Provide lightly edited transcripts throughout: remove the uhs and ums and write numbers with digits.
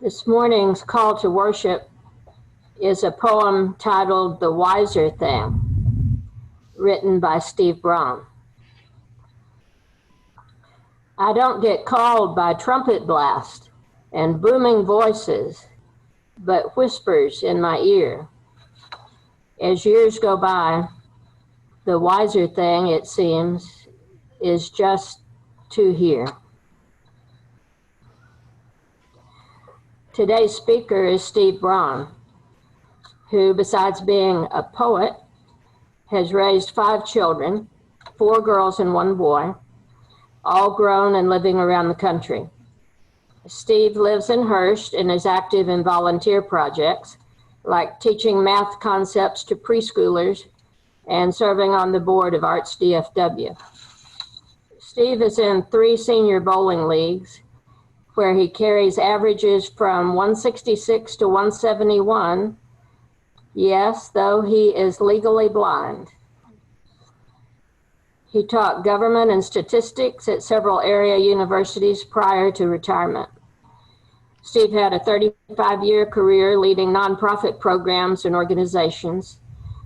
This morning's call to worship is a poem titled The Wiser Thing, written by Steve Braun. I don't get called by trumpet blast and booming voices, but whispers in my ear. As years go by, the wiser thing, it seems, is just to hear. Today's speaker is Steve Braun, who, besides being a poet, has raised 5 children, 4 girls and 1 boy, all grown and living around the country. Steve lives in Hurst and is active in volunteer projects like teaching math concepts to preschoolers and serving on the board of Arts DFW. Steve is in 3 senior bowling leagues where he carries averages from 166 to 171, yes, though he is legally blind. He taught government and statistics at several area universities prior to retirement. Steve had a 35-year career leading nonprofit programs and organizations,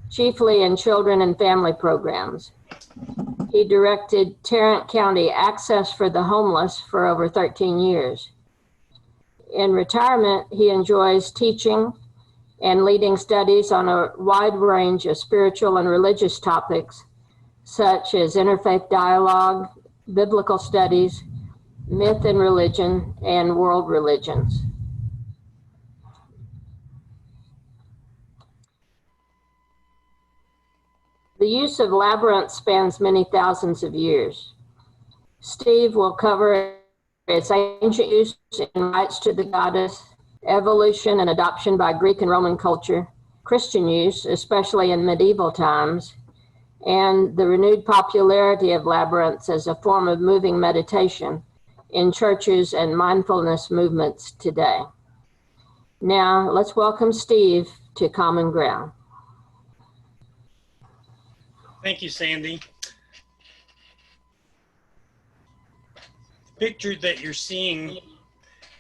chiefly in children and family programs. He directed Tarrant County Access for the Homeless for over 13 years. In retirement, he enjoys teaching and leading studies on a wide range of spiritual and religious topics, such as interfaith dialogue, biblical studies, myth and religion, and world religions. The use of labyrinth spans many thousands of years. Steve will cover its ancient use and rites to the goddess, evolution and adoption by Greek and Roman culture, Christian use, especially in medieval times, and the renewed popularity of labyrinths as a form of moving meditation in churches and mindfulness movements today. Now, let's welcome Steve to Common Ground. Thank you, Sandy. The picture that you're seeing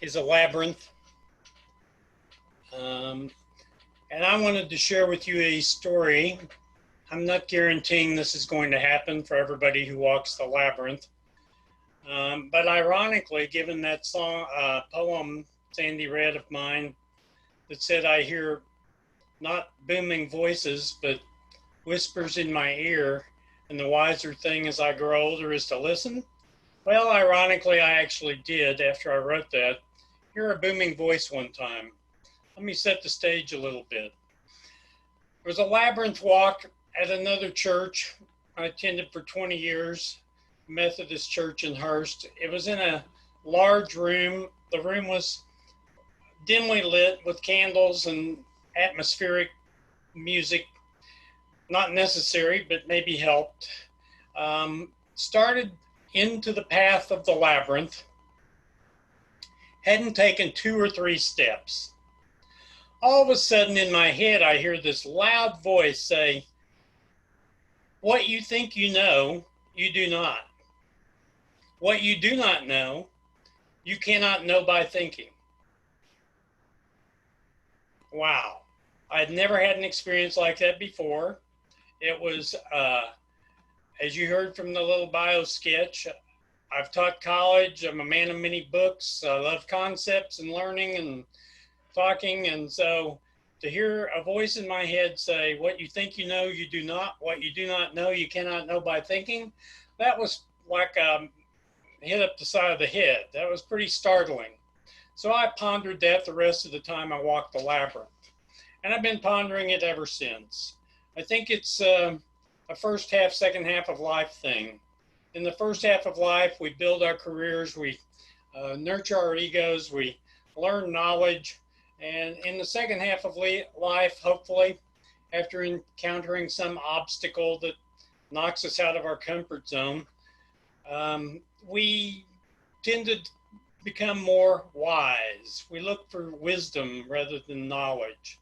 is a labyrinth. And I wanted to share with you a story. I'm not guaranteeing this is going to happen for everybody who walks the labyrinth. But ironically, given that poem Sandy read of mine that said, I hear not booming voices, but whispers in my ear, and the wiser thing as I grow older is to listen. Well, ironically, I actually did, after I wrote that, hear a booming voice one time. Let me set the stage a little bit. There was a labyrinth walk at another church I attended for 20 years, Methodist church in Hurst. It was in a large room. The room was dimly lit with candles and atmospheric music. Not necessary, but maybe helped. Started into the path of the labyrinth. Hadn't taken 2 or 3 steps. All of a sudden in my head, I hear this loud voice say, what you think you know, you do not. What you do not know, you cannot know by thinking. Wow. I'd never had an experience like that before. It was, as you heard from the little bio sketch, I've taught college. I'm a man of many books. I love concepts and learning and talking. And so to hear a voice in my head say, what you think you know, you do not. What you do not know, you cannot know by thinking. That was like a hit up the side of the head. That was pretty startling. So I pondered that the rest of the time I walked the labyrinth. And I've been pondering it ever since. I think it's a first half, second half of life thing. In the first half of life, we build our careers, we nurture our egos, we learn knowledge. And in the second half of life, hopefully, after encountering some obstacle that knocks us out of our comfort zone, we tend to become more wise. We look for wisdom rather than knowledge.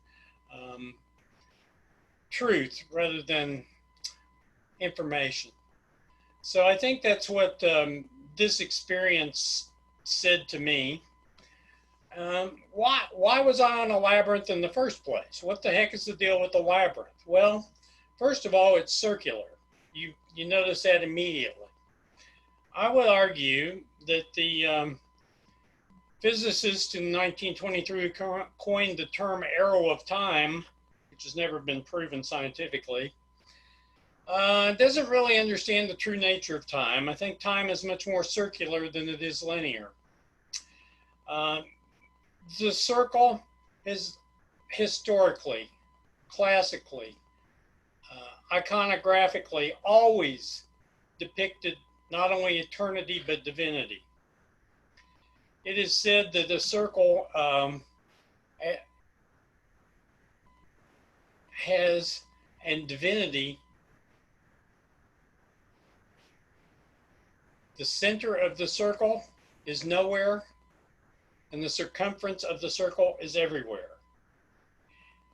Truth rather than information. So I think that's what this experience said to me. Why was I on a labyrinth in the first place? What the heck is the deal with the labyrinth? Well, first of all, it's circular. You notice that immediately. I would argue that the physicist in 1923 coined the term arrow of time, which has never been proven scientifically, doesn't really understand the true nature of time. I think time is much more circular than it is linear. The circle is historically, classically, iconographically always depicted not only eternity but divinity. It is said that the circle has, and divinity, the center of the circle is nowhere, and the circumference of the circle is everywhere.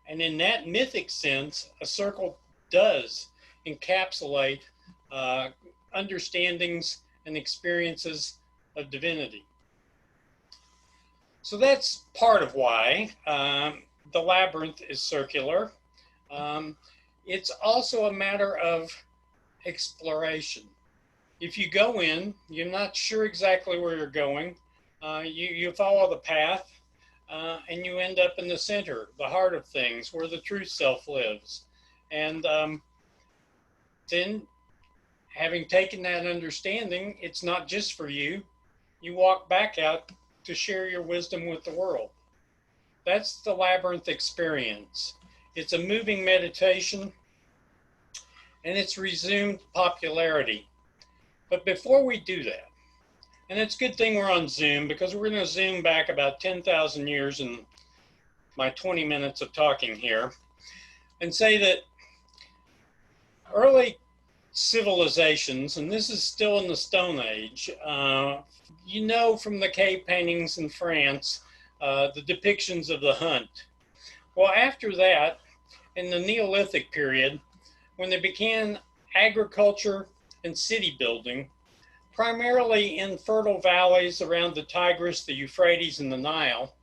And in that mythic sense, a circle does encapsulate understandings and experiences of divinity. So that's part of why the labyrinth is circular. It's also a matter of exploration. If you go in, you're not sure exactly where you're going. You follow the path and you end up in the center, the heart of things, where the true self lives. And then, having taken that understanding, it's not just for you. You walk back out to share your wisdom with the world. That's the labyrinth experience. It's a moving meditation, and it's resumed popularity. But before we do that, and it's a good thing we're on Zoom, because we're going to zoom back about 10,000 years in my 20 minutes of talking here, and say that early civilizations, and this is still in the Stone Age, you know from the cave paintings in France, the depictions of the hunt. Well, after that, in the Neolithic period, when they began agriculture and city building, primarily in fertile valleys around the Tigris, the Euphrates, and the Nile,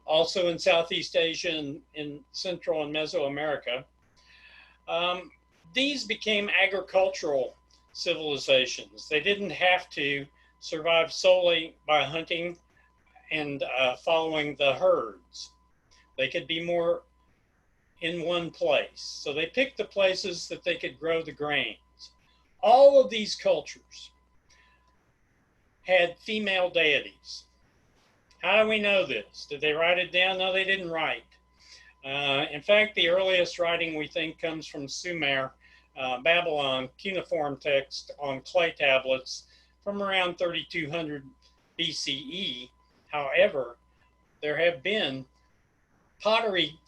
also in Southeast Asia and in Central and Mesoamerica, these became agricultural civilizations. They didn't have to survive solely by hunting and following the herds. They could be more in one place. So they picked the places that they could grow the grains. All of these cultures had female deities. How do we know this? Did they write it down? No, they didn't write. In fact, the earliest writing we think comes from Sumer, Babylon, cuneiform text on clay tablets from around 3200 BCE. However, there have been pottery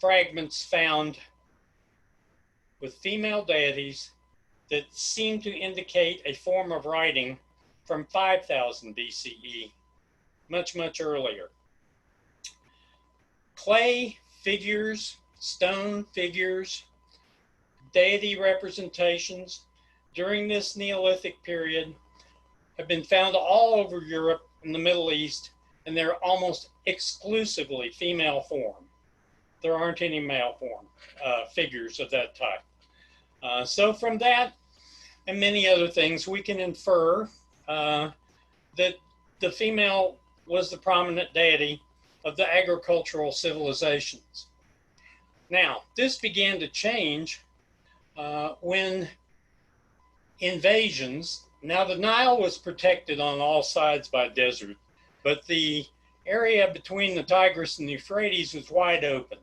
fragments found with female deities that seem to indicate a form of writing from 5000 BCE, much, much earlier. Clay figures, stone figures, deity representations during this Neolithic period have been found all over Europe and the Middle East, and they're almost exclusively female form. There aren't any male form figures of that type. So from that and many other things, we can infer that the female was the prominent deity of the agricultural civilizations. Now, this began to change when invasions, now the Nile was protected on all sides by desert, but the area between the Tigris and the Euphrates was wide open.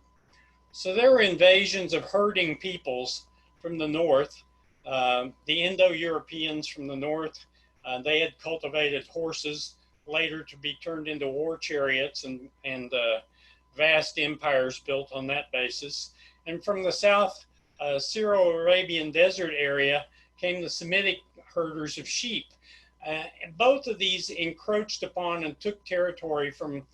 So there were invasions of herding peoples from the north, the Indo-Europeans from the north. They had cultivated horses later to be turned into war chariots and vast empires built on that basis. And from the south Syro-Arabian desert area came the Semitic herders of sheep. And both of these encroached upon and took territory from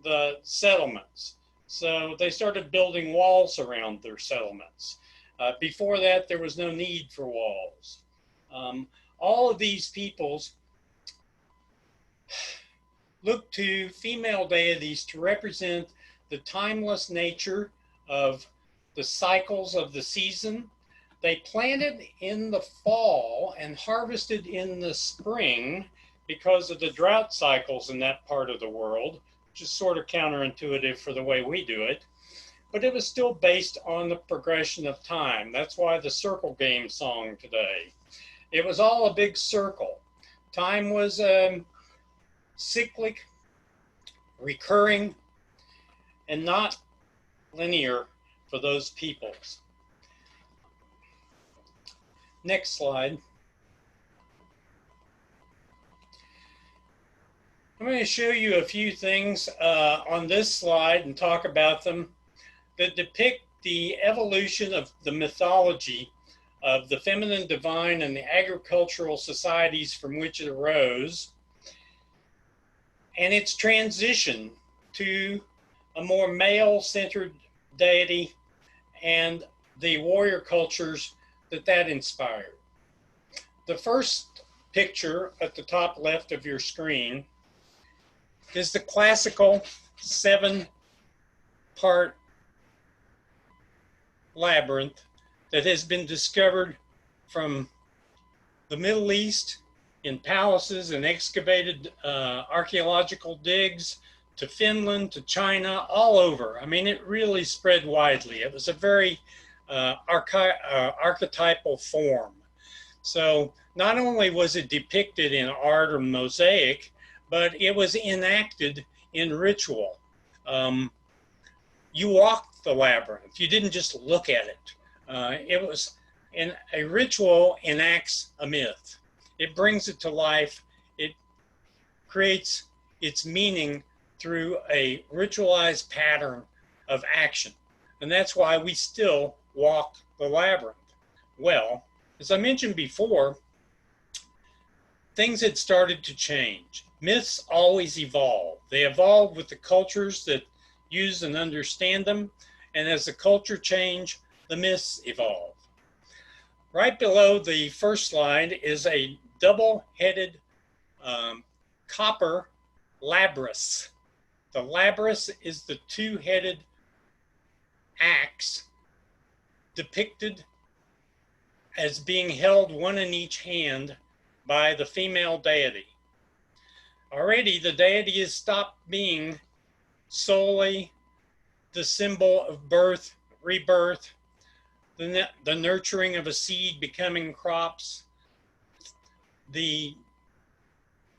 the settlements. So they started building walls around their settlements. Before that, there was no need for walls. All of these peoples looked to female deities to represent the timeless nature of the cycles of the season. They planted in the fall and harvested in the spring because of the drought cycles in that part of the world, which is sort of counterintuitive for the way we do it. But it was still based on the progression of time. That's why the circle game song today. It was all a big circle. Time was cyclic, recurring, and not linear for those peoples. Next slide. I'm going to show you a few things on this slide and talk about them that depict the evolution of the mythology of the feminine divine and the agricultural societies from which it arose, and its transition to a more male-centered deity and the warrior cultures that inspired. The first picture at the top left of your screen is the classical 7-part labyrinth that has been discovered from the Middle East in palaces and excavated archaeological digs to Finland, to China, all over. I mean, it really spread widely. It was a very archetypal form. So not only was it depicted in art or mosaic, but it was enacted in ritual. You walked the labyrinth. You didn't just look at it. It was a ritual enacts a myth. It brings it to life. It creates its meaning through a ritualized pattern of action. And that's why we still walk the labyrinth. Well, as I mentioned before, things had started to change. Myths always evolve. They evolve with the cultures that use and understand them. And as the culture change, the myths evolve. Right below the first slide is a double-headed copper labrys. The labrys is the two-headed axe depicted as being held one in each hand by the female deity. Already the deity has stopped being solely the symbol of birth, rebirth, the nurturing of a seed becoming crops, the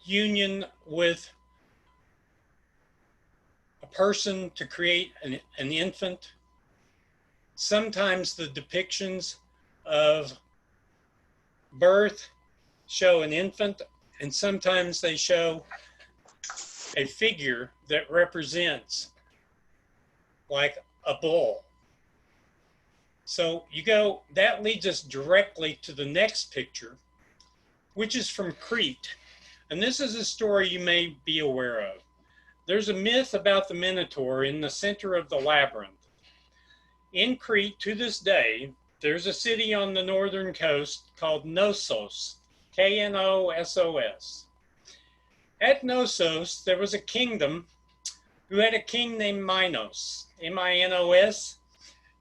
union with a person to create an infant. Sometimes the depictions of birth show an infant, and sometimes they show a figure that represents like a bull. So that leads us directly to the next picture, which is from Crete. And this is a story you may be aware of. There's a myth about the Minotaur in the center of the labyrinth. In Crete, to this day, there's a city on the northern coast called Knossos, K-N-O-S-O-S. At Knossos, there was a kingdom who had a king named Minos, M-I-N-O-S,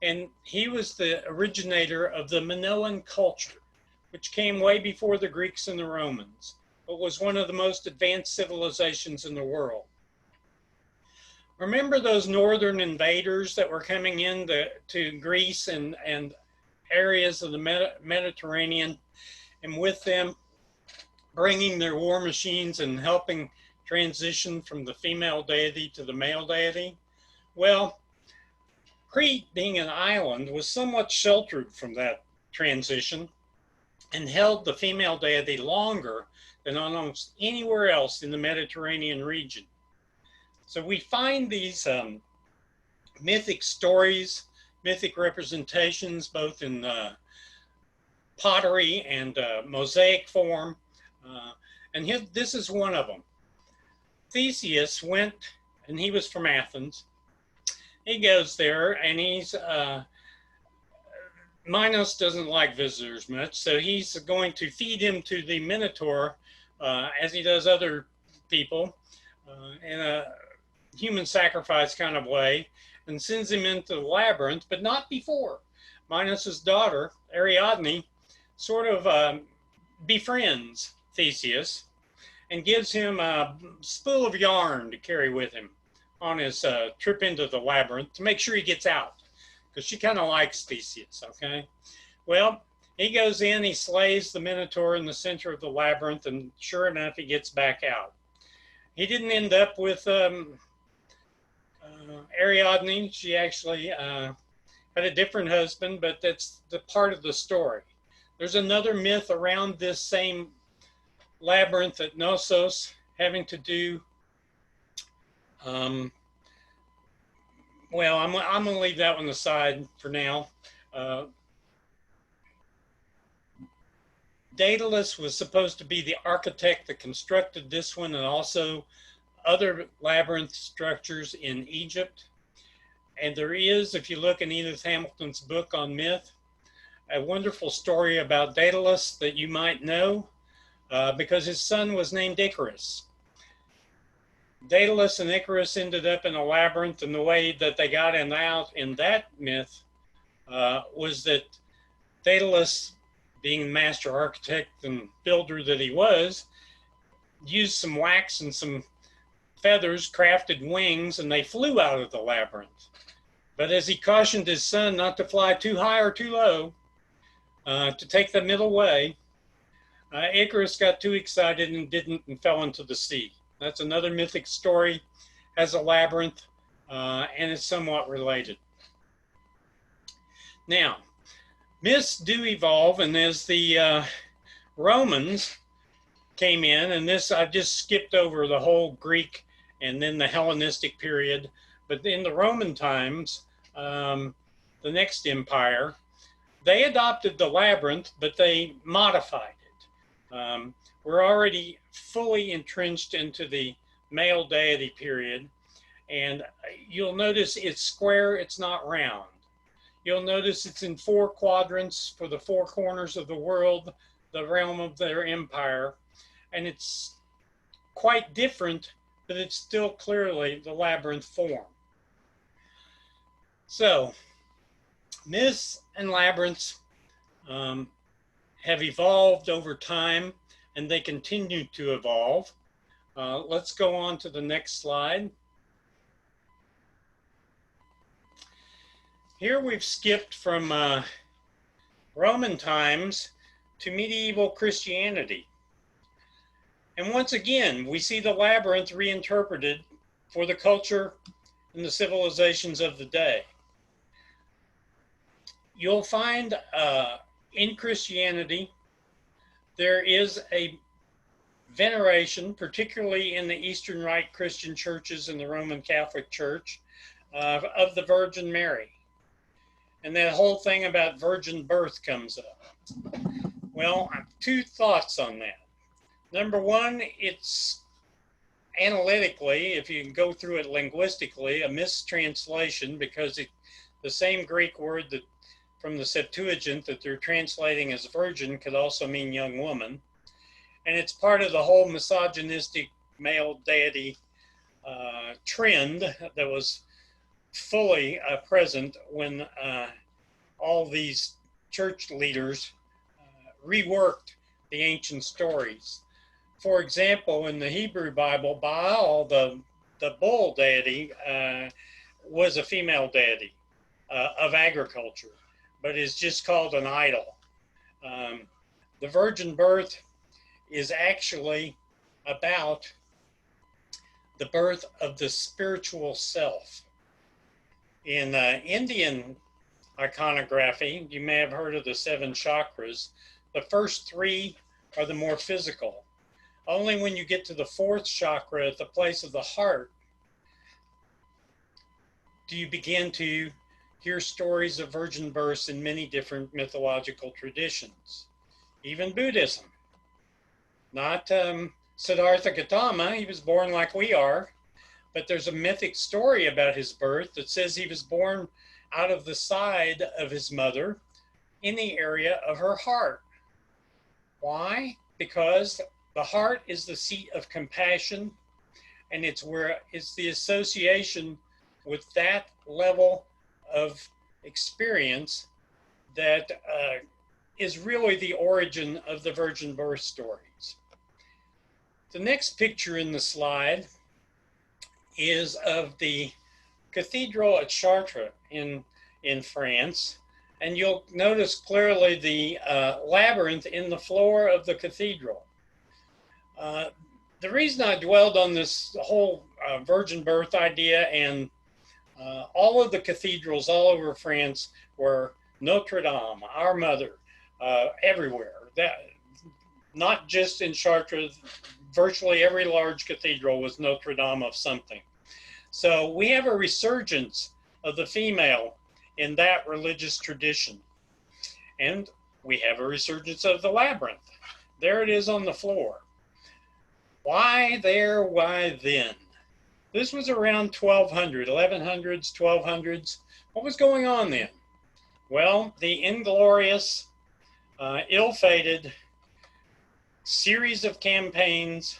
and he was the originator of the Minoan culture, which came way before the Greeks and the Romans, but was one of the most advanced civilizations in the world. Remember those northern invaders that were coming in to Greece and areas of the Mediterranean, and with them bringing their war machines and helping transition from the female deity to the male deity? Well, Crete, being an island, was somewhat sheltered from that transition and held the female deity longer than almost anywhere else in the Mediterranean region. So we find these mythic stories, mythic representations, both in pottery and mosaic form. And this is one of them. Theseus went, and he was from Athens. He goes there, and Minos doesn't like visitors much, so he's going to feed him to the Minotaur, as he does other people, in a human sacrifice kind of way, and sends him into the labyrinth, but not before. Minos' daughter, Ariadne, sort of befriends Theseus and gives him a spool of yarn to carry with him on his trip into the labyrinth to make sure he gets out, because she kind of likes Theseus, okay? Well, he goes in, he slays the Minotaur in the center of the labyrinth, and sure enough, he gets back out. He didn't end up with Ariadne. She actually had a different husband, but that's the part of the story. There's another myth around this same labyrinth at Knossos having to do, well, I'm going to leave that one aside for now. Daedalus was supposed to be the architect that constructed this one and also other labyrinth structures in Egypt. And there is, if you look in Edith Hamilton's book on myth, a wonderful story about Daedalus that you might know because his son was named Icarus. Daedalus and Icarus ended up in a labyrinth, and the way that they got in out in that myth was that Daedalus, being the master architect and builder that he was, used some wax and some feathers, crafted wings, and they flew out of the labyrinth. But as he cautioned his son not to fly too high or too low, to take the middle way, Icarus got too excited and didn't, and fell into the sea. That's another mythic story, has a labyrinth, and it's somewhat related. Now, myths do evolve, and as the Romans came in, and this, I've just skipped over the whole Greek and then the Hellenistic period, but in the Roman times, the next empire, they adopted the labyrinth, but they modified it. We're already fully entrenched into the male deity period, and you'll notice it's square, it's not round. You'll notice it's in 4 quadrants for the 4 corners of the world, the realm of their empire, and it's quite different, but it's still clearly the labyrinth form. So, myths and labyrinths have evolved over time, and they continue to evolve. Let's go on to the next slide. Here we've skipped from Roman times to medieval Christianity. And once again, we see the labyrinth reinterpreted for the culture and the civilizations of the day. You'll find in Christianity, there is a veneration, particularly in the Eastern Rite Christian churches and the Roman Catholic Church, of the Virgin Mary. And that whole thing about virgin birth comes up. Well, I have 2 thoughts on that. Number one, it's analytically, if you can go through it linguistically, a mistranslation, because the same Greek word that from the Septuagint that they're translating as virgin could also mean young woman. And it's part of the whole misogynistic male deity trend that was fully present when all these church leaders reworked the ancient stories. For example, in the Hebrew Bible, Baal, the bull deity, was a female deity of agriculture, but is just called an idol. The virgin birth is actually about the birth of the spiritual self. In Indian iconography, you may have heard of the 7 chakras. The first 3 are the more physical. Only when you get to the 4th chakra at the place of the heart do you begin to hear stories of virgin births in many different mythological traditions. Even Buddhism. Not Siddhartha Gautama, he was born like we are, but there's a mythic story about his birth that says he was born out of the side of his mother in the area of her heart. Why? Because the heart is the seat of compassion and it's the association with that level of experience that is really the origin of the virgin birth stories. The next picture in the slide is of the cathedral at Chartres in France. And you'll notice clearly the labyrinth in the floor of the cathedral. The reason I dwelled on this whole virgin birth idea, and all of the cathedrals all over France were Notre Dame, Our Mother, everywhere. That, not just in Chartres, virtually every large cathedral was Notre Dame of something. So we have a resurgence of the female in that religious tradition. And we have a resurgence of the labyrinth. There it is on the floor. Why there, why then? This was around 1200, 1100s, 1200s. What was going on then? Well, the inglorious, ill-fated series of campaigns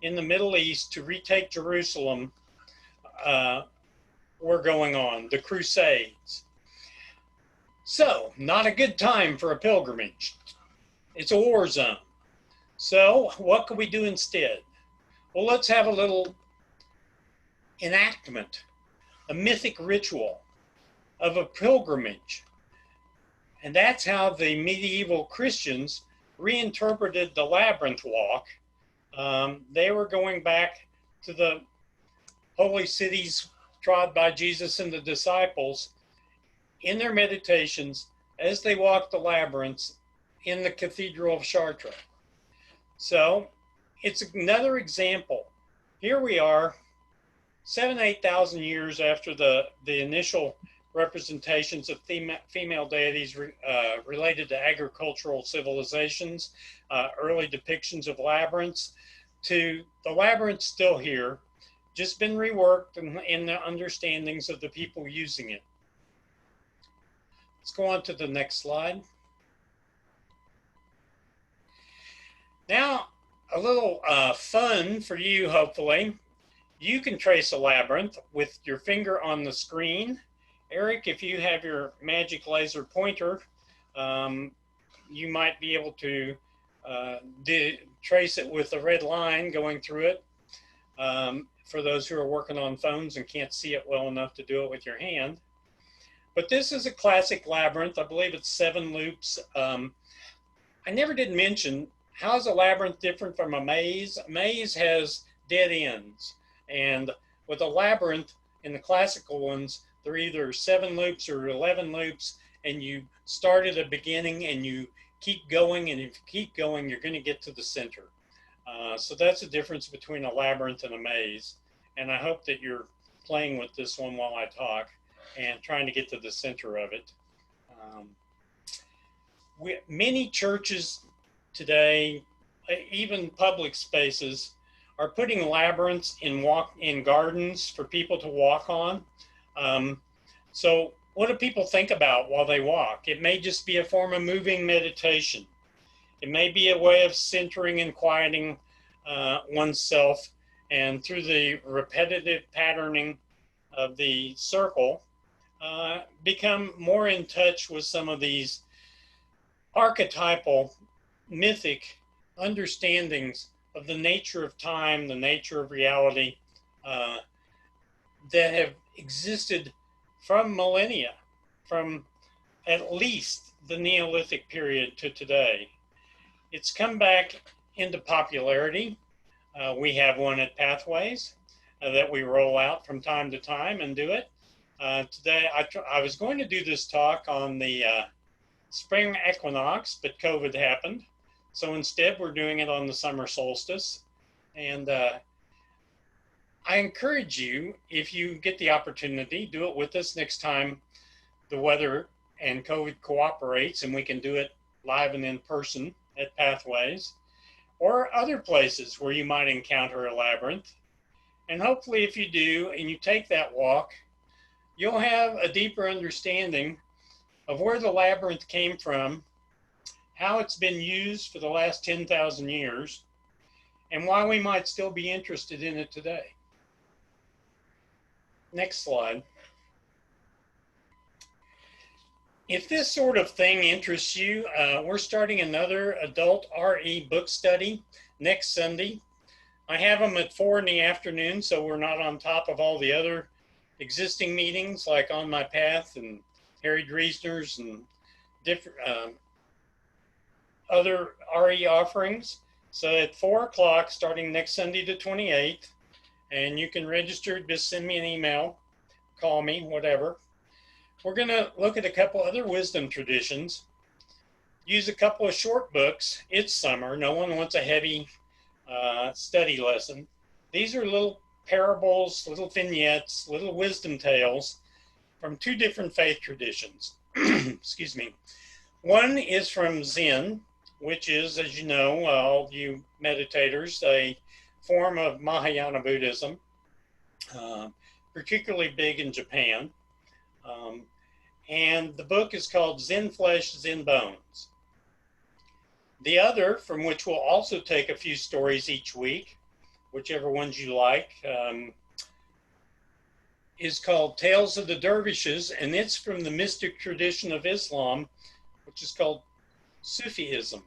in the Middle East to retake Jerusalem were going on, the Crusades. So, not a good time for a pilgrimage. It's a war zone. So, what could we do instead? Well, let's have a little enactment, a mythic ritual of a pilgrimage. And that's how the medieval Christians reinterpreted the labyrinth walk. They were going back to the holy cities trod by Jesus and the disciples in their meditations as they walked the labyrinths in the Cathedral of Chartres. So it's another example. Here we are, 8,000 years after the initial representations of female deities related to agricultural civilizations, early depictions of labyrinths, to the labyrinth still here, just been reworked in the understandings of the people using it. Let's go on to the next slide. Now, a little fun for you, hopefully. You can trace a labyrinth with your finger on the screen. Eric, if you have your magic laser pointer, you might be able to trace it with a red line going through it. For those who are working on phones and can't see it well enough to do it with your hand. But this is a classic labyrinth. I believe it's 7 loops. I never did mention, how is a labyrinth different from a maze? A maze has dead ends. And with a labyrinth, in the classical ones, they're either 7 loops or 11 loops, and you start at a beginning and you keep going, and if you keep going, you're going to get to the center. So that's the difference between a labyrinth and a maze. And I hope that you're playing with this one while I talk and trying to get to the center of it. Many churches today, even public spaces, are putting labyrinths in gardens for people to walk on. So what do people think about while they walk? It may just be a form of moving meditation. It may be a way of centering and quieting oneself, and through the repetitive patterning of the circle, become more in touch with some of these archetypal, mythic understandings of the nature of time, the nature of reality, that have existed from millennia, from at least the Neolithic period to today. It's come back into popularity. We have one at Pathways that we roll out from time to time and do it. Today, I was going to do this talk on the spring equinox, but COVID happened. So instead, we're doing it on the summer solstice. And I encourage you, if you get the opportunity, do it with us next time the weather and COVID cooperates and we can do it live and in person at Pathways, or other places where you might encounter a labyrinth. And hopefully if you do and you take that walk, you'll have a deeper understanding of where the labyrinth came from, how it's been used for the last 10,000 years, and why we might still be interested in it today. Next slide. If this sort of thing interests you, we're starting another adult RE book study next Sunday. I have them at 4 in the afternoon, so we're not on top of all the other existing meetings like On My Path and Harry Driesner's and different other RE offerings. So at 4 o'clock, starting next Sunday the 28th, and you can register, just send me an email, call me, whatever. We're going to look at a couple other wisdom traditions, use a couple of short books. It's summer. No one wants a heavy study lesson. These are little parables, little vignettes, little wisdom tales from 2 different faith traditions. Excuse me. One is from Zen, which is, as you know, all you meditators, a form of Mahayana Buddhism, particularly big in Japan. And the book is called Zen Flesh, Zen Bones. The other, from which we'll also take a few stories each week, whichever ones you like, is called Tales of the Dervishes, and it's from the mystic tradition of Islam, which is called Sufism.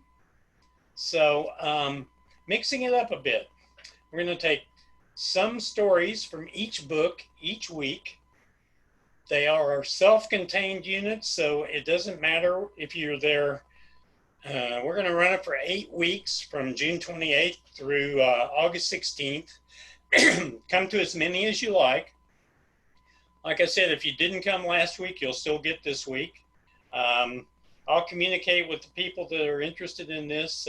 So mixing it up a bit, we're going to take some stories from each book each week. They are self-contained units, so it doesn't matter if you're there. We're going to run it for 8 weeks from June 28th through August 16th. Come to as many as you like. Like I said, if you didn't come last week, you'll still get this week. I'll communicate with the people that are interested in this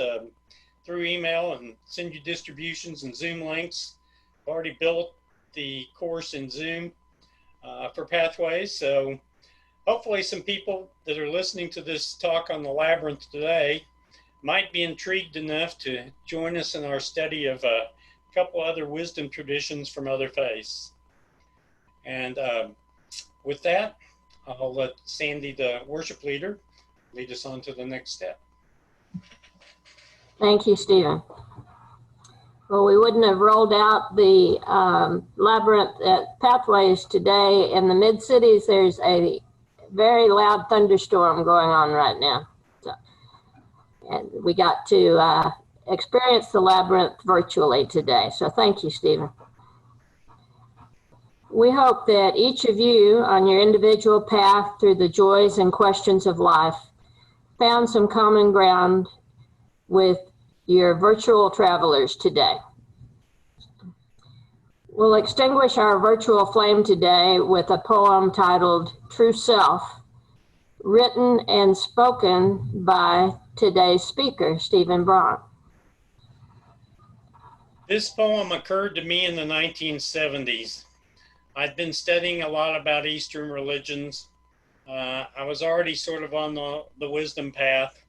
through email and send you distributions and Zoom links. I've already built the course in Zoom for Pathways, so hopefully some people that are listening to this talk on the Labyrinth today might be intrigued enough to join us in our study of a couple other wisdom traditions from other faiths. And with that, I'll let Sandy, the worship leader, lead us on to the next step. Thank you, Stephen. Well, we wouldn't have rolled out the Labyrinth at Pathways today. In the mid-cities, there's a very loud thunderstorm going on right now. So, and we got to experience the Labyrinth virtually today. So thank you, Stephen. We hope that each of you on your individual path through the joys and questions of life found some common ground with your virtual travelers today. We'll extinguish our virtual flame today with a poem titled True Self, written and spoken by today's speaker, Stephen Braun. This poem occurred to me in the 1970s. I'd been studying a lot about Eastern religions. I was already sort of on the wisdom path.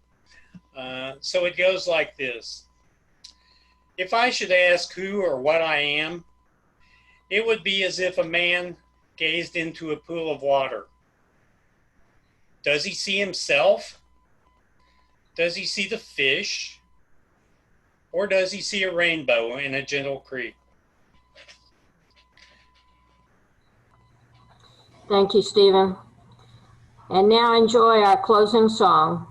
So it goes like this. If I should ask who or what I am, it would be as if a man gazed into a pool of water. Does he see himself? Does he see the fish? Or does he see a rainbow in a gentle creek? Thank you, Stephen. And now enjoy our closing song,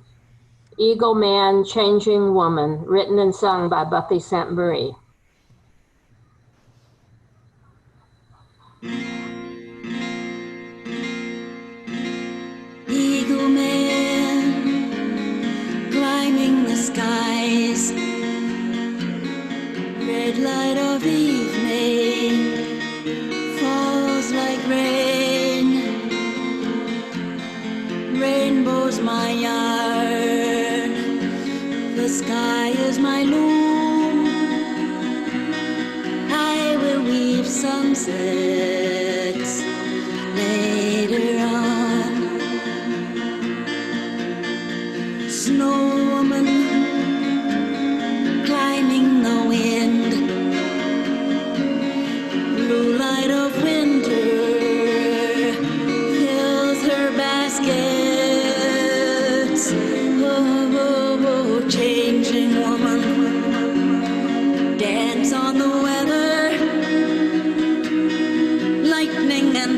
Eagle Man, Changing Woman, written and sung by Buffy Sainte-Marie. Eagle man, climbing the skies, red light of evening falls like rain, rainbow's my yarn, the sky is my loom, I will weave sunsets later on. Snow woman, climbing the wind, blue light of winter fills her baskets. Oh, oh, oh, changing woman, dance on the weather, lightning and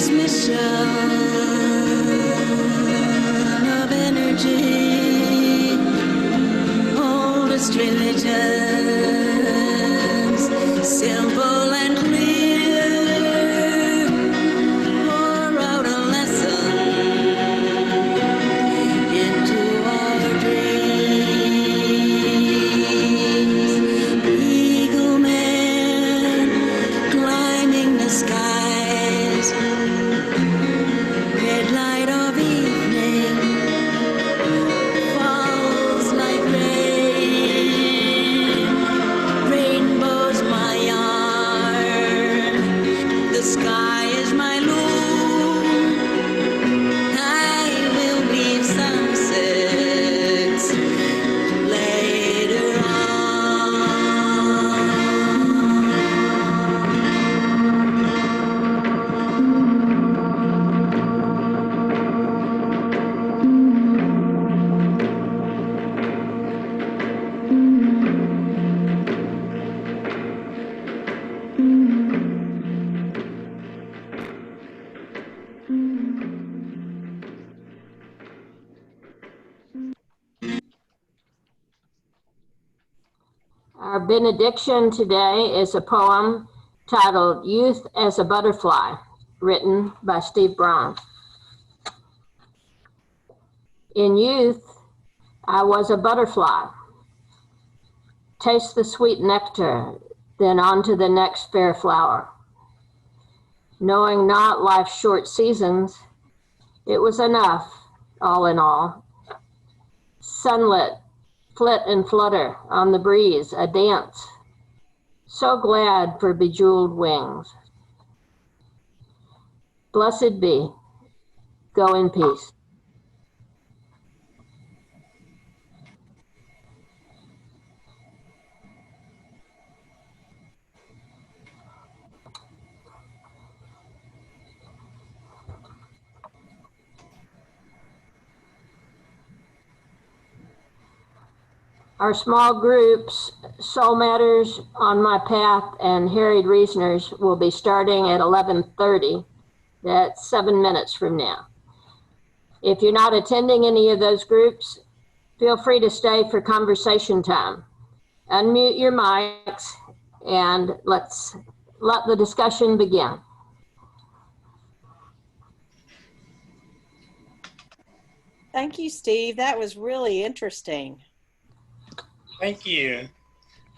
transmission of energy, oldest religions, simple and clear, pour out a lesson into our dreams. Eagle man climbing the skies, red light of evening falls like rain. Rainbow's my yarn, the sky is my loom. I will weave sunsets later on. Our benediction today is a poem titled Youth as a Butterfly, written by Steve Braun. In youth, I was a butterfly. Taste the sweet nectar, then on to the next fair flower. Knowing not life's short seasons, it was enough, all in all. Sunlit, flit and flutter on the breeze, a dance. So glad for bejeweled wings. Blessed be. Go in peace. Our small groups, Soul Matters, On My Path, and Harried Reasoners will be starting at 11:30. That's 7 minutes from now. If you're not attending any of those groups, feel free to stay for conversation time. Unmute your mics and let's let the discussion begin. Thank you, Steve. That was really interesting. Thank you.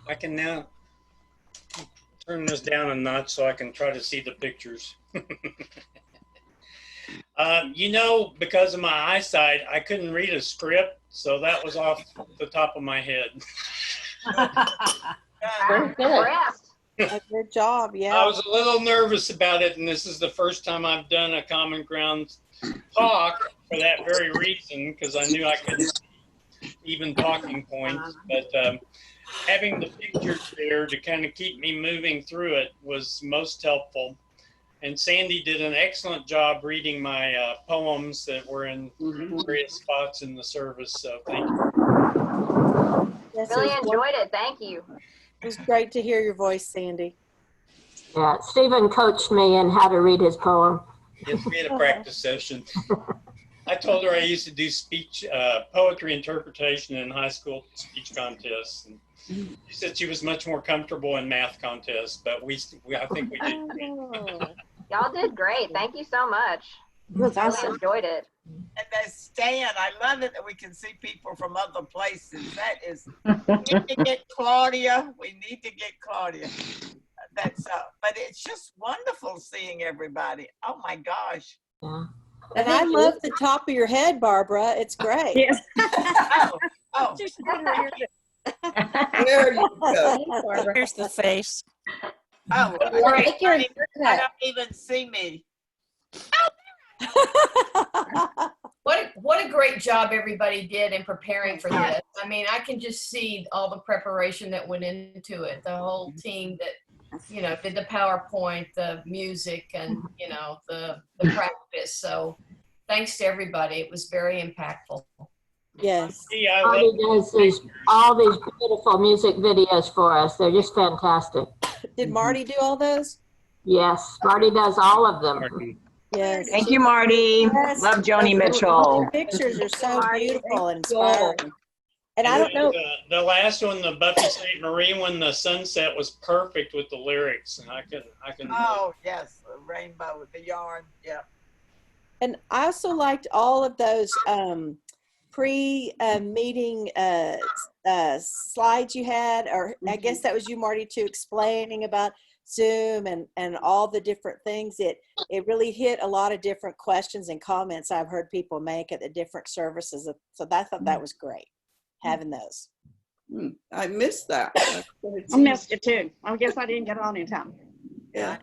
I can now turn this down a notch so I can try to see the pictures. You know, because of my eyesight, I couldn't read a script, so that was off the top of my head. Very good. Good job, yeah. I was a little nervous about it, and this is the first time I've done a Common Ground talk for that very reason, because I knew I couldn't see even talking points. But having the pictures there to kind of keep me moving through it was most helpful. And Sandy did an excellent job reading my poems that were in various spots in the service. So thank you. Yes, Really it was enjoyed it. Thank you. It was great to hear your voice, Sandy. Yeah, Stephen coached me in how to read his poem. Yes, we had a practice session. I told her I used to do speech, poetry interpretation in high school speech contests. And she said she was much more comfortable in math contests, but I think we did. Y'all did great. Thank you so much. It was Really awesome. enjoyed it. And that Stan, I love it that we can see people from other places. That is, we need to get Claudia. We need to get Claudia. But it's just wonderful seeing everybody. Oh my gosh. Yeah. And I love the top of your head, Barbara. It's great. Yes. Oh, There you go. Here's the face. oh, Right. I don't even see me. What a great job everybody did in preparing for this. I mean, I can just see all the preparation that went into it. The whole team that, you know, did the PowerPoint, the music, and, you know, the practice. So thanks to everybody. It was very impactful. Yes. Yeah, I Marty love does all these beautiful music videos for us. They're just fantastic. Did Marty do all those? Yes, Marty does all of them. Yes. Thank you, Marty. Yes. Love Joni The Mitchell. pictures are so Marty. beautiful and inspiring. And I don't know. The last one, the Buffy St. Marie one, the sunset was perfect with the lyrics, and I can. Oh, yes, the rainbow, the yarn, yeah. And I also liked all of those pre-meeting slides you had, or I guess that was you, Marty, too, explaining about Zoom and all the different things. It really hit a lot of different questions and comments I've heard people make at the different services. So I thought that was great, having those. I missed that. I missed it too. I guess I didn't get it on in time. Yeah.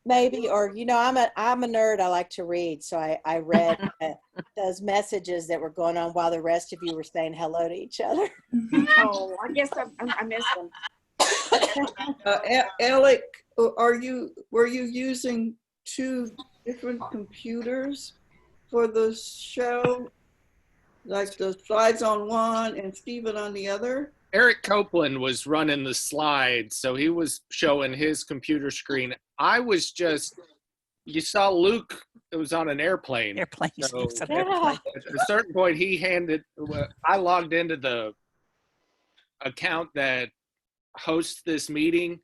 Maybe, or I'm a nerd. I like to read, so I read those messages that were going on while the rest of you were saying hello to each other. Oh, I guess I missed them. Alec, were you using 2 different computers for the show? Like the slides on one and Stephen on the other? Eric Copeland was running the slides, so he was showing his computer screen. I was just, you saw Luke, it was on an airplane. So at a certain point, I logged into the account that hosts this meeting,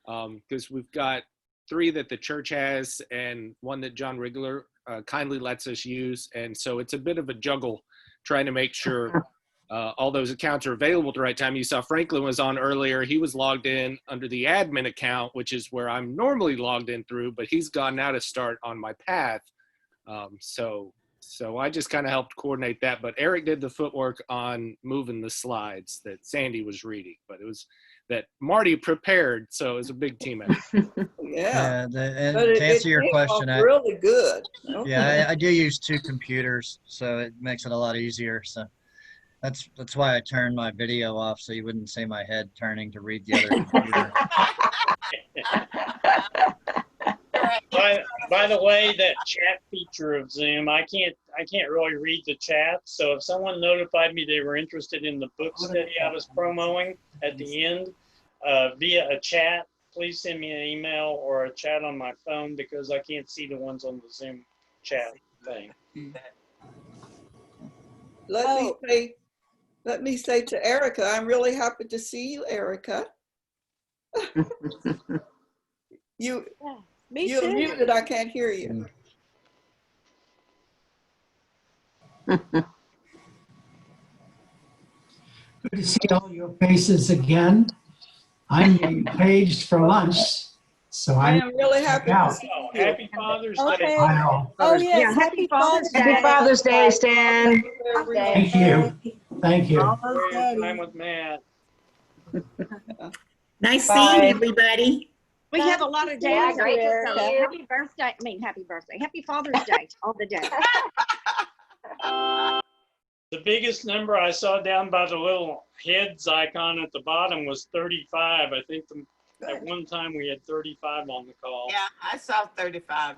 because we've got 3 that the church has and 1 that John Rigler kindly lets us use. And so it's a bit of a juggle trying to make sure all those accounts are available at the right time. You saw Franklin was on earlier. He was logged in under the admin account, which is where I'm normally logged in through, but he's gone now to start on my path. So I just kind of helped coordinate that. But Eric did the footwork on moving the slides that Sandy was reading. But it was that Marty prepared, so it was a big team effort. Yeah. And to answer your question, really good. Okay. Yeah, I do use 2 computers, so it makes it a lot easier. So that's why I turned my video off, so you wouldn't see my head turning to read the other computer. By the way, that chat feature of Zoom, I can't really read the chat. So if someone notified me they were interested in the book study I was promoting at the end via a chat, please send me an email or a chat on my phone, because I can't see the ones on the Zoom chat thing. Let me say to Erica, I'm really happy to see you, Erica. You're muted, I can't hear you. Good to see all your faces again. I'm being paged for lunch, so I am really happy to see you. Happy Father's Day. Okay. I know. Oh, yes. Yeah, happy Father's Day. Happy Father's Day, Stan. Thank you. Thank you. Time with Matt. Nice seeing everybody. We have a lot of days. Yeah, great to so see you. happy birthday. Happy birthday. Happy Father's Day all the day. The biggest number I saw down by the little heads icon at the bottom was 35. I think at one time we had 35 on the call. Yeah, I saw 35.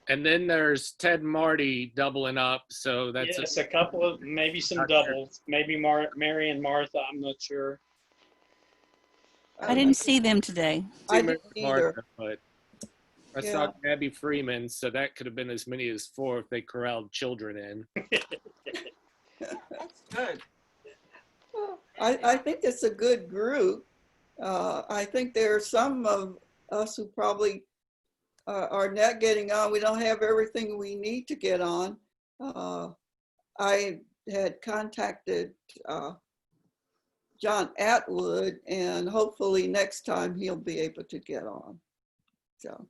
And then there's Ted and Marty doubling up, so that's Yes, a couple of, maybe some doubles, maybe Mary and Martha, I'm not sure. I didn't see them today. I didn't either. Martha, but I saw Abby Freeman, so that could have been as many as 4 if they corralled children in. That's good. I think it's a good group. I think there are some of us who probably are not getting on. We don't have everything we need to get on. I had contacted John Atwood, and hopefully next time he'll be able to get on. So.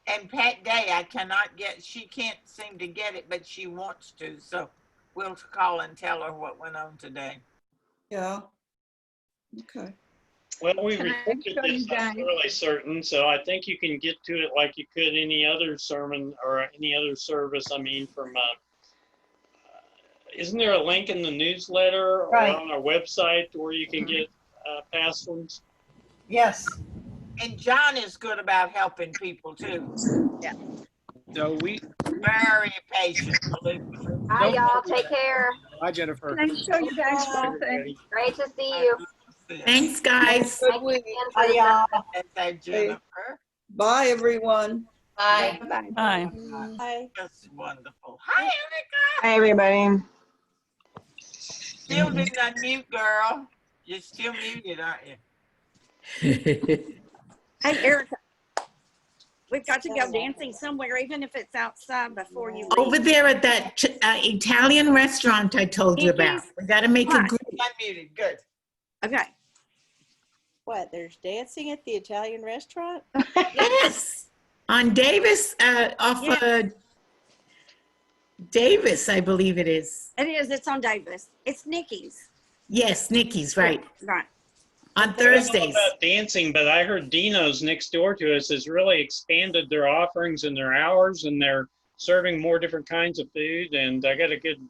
And Pat Day, I cannot get, she can't seem to get it, but she wants to. So we'll call and tell her what went on today. Yeah. Okay. Well, we recorded this, I'm really certain, so I think you can get to it like you could any other sermon or any other service. I mean, from isn't there a link in the newsletter or on our website where you can get past ones? Yes. And John is good about helping people too. Yeah. So very patient. Hi, y'all. Take care. Bye, Jennifer. Can I show you guys something? Great to see you. Thanks, guys. Bye, y'all. Jennifer. Bye, everyone. Bye. Bye. Bye. Bye. That's wonderful. Hi, Erica. Hi, everybody. Still didn't unmute, girl. You're still muted, aren't you? Hey, Erica, we've got to go dancing somewhere, even if it's outside before you leave. Over there at that Italian restaurant I told you about. We got to make a Right. group. Unmuted. Good. Okay. What, there's dancing at the Italian restaurant? Yes. On Davis, off Davis, I believe it is. It is. It's on Davis. It's Nikki's. Yes, Nikki's, right. Right. On I don't know Thursdays. about dancing, but I heard Dino's next door to us has really expanded their offerings and their hours, and they're serving more different kinds of food. And I got a good,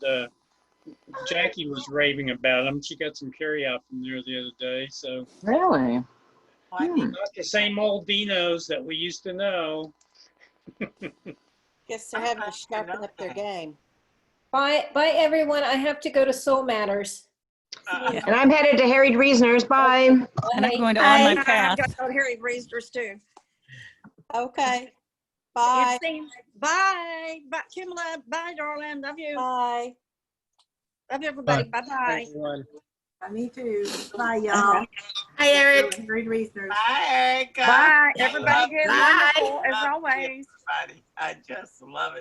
Jackie was raving about them. She got some carry out from there the other day. So Really? not the same old Dino's that we used to know. Guess they're having to sharpen up their game. Bye, everyone. I have to go to Soul Matters. And I'm headed to Harried Reasoners. Bye. And I'm going to On My Path. I'm going to go to Harry Reasoners too. Okay. Bye. Bye. Bye, Kimla. Bye, darling. Love you. Bye. Love you, everybody. Bye. Bye-bye. Me too. Bye, y'all. Hi, Eric. Bye, Erica. Bye. Everybody get Bye. wonderful as always. Everybody. I just love it.